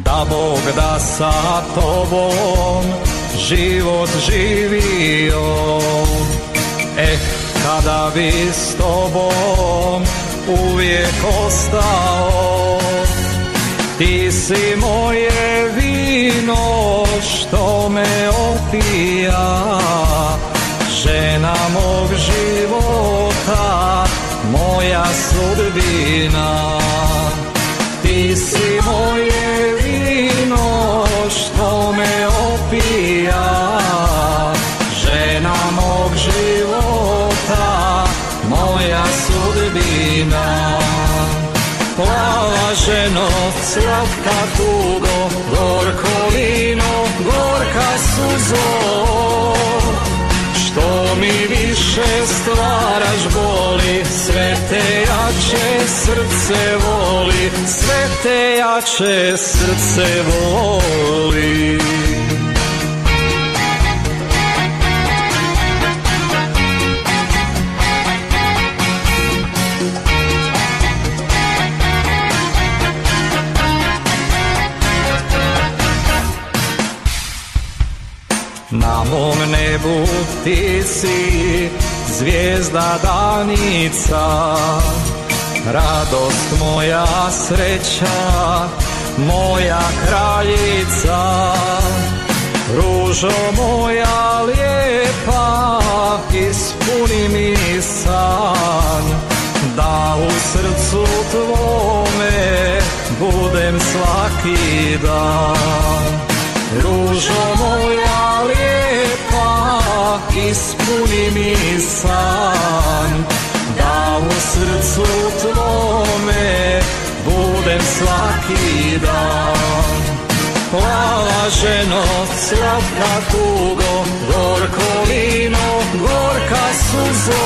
Da Bog da sa tobom život živio, kada bi s tobom uvijek ostao. Ti si moje vino što me opija, žena mog života, moja sudbina. Ti si moje vino što me opija, žena mog života, moja sudbina. Plava ženo, slatka tugo, gorko vino, gorka suzo, što mi više stvaraš boli, sve te jače srce voli, sve te jače srce voli. Na mom nebu ti si zvijezda danica, radost moja, sreća moja kraljica. Ružo moja lijepa, ispuni mi san, da u srcu tvome budem svaki dan. Ružo moja lijepa, ispuni mi san, da u srcu tvome budem svaki dan. Plava ženo, slatka tugo, gorko vino, gorka suzo,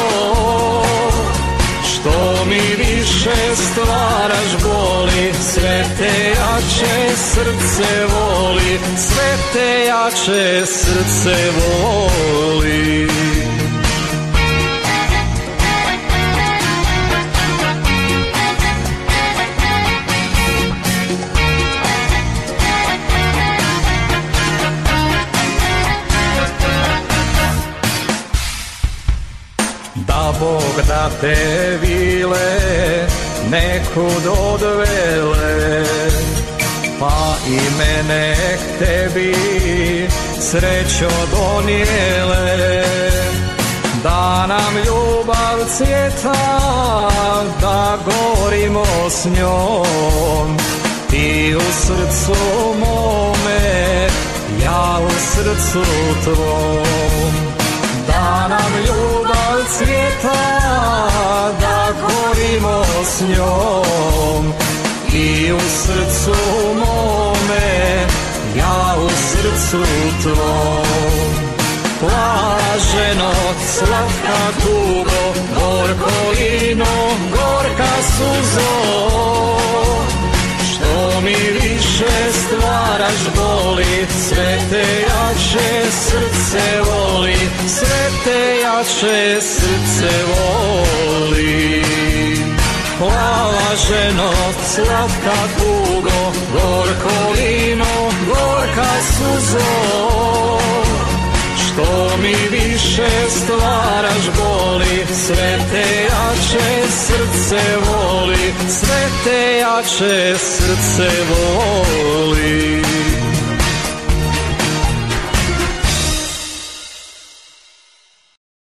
što mi više stvaraš boli, sve te jače srce voli, sve te jače srce voli. Da Bog da te vile nekud odvele, pa i mene k tebi srećo donijele. Da nam ljubav cvjeta, da gorimo s njom, ti u srcu mome, ja u srcu tvom. Da nam ljubav cvjeta, da gorimo s njom, i u srcu mome, ja u srcu tvom. Plava ženo, slatka tugo, gorko vino, gorka suzo, što mi više stvaraš boli, sve te jače srce voli, sve te jače srce voli. Plava ženo, slatka tugo, gorko vino, gorka suzo, što mi više stvaraš boli, sve te jače srce voli, sve te jače srce voli.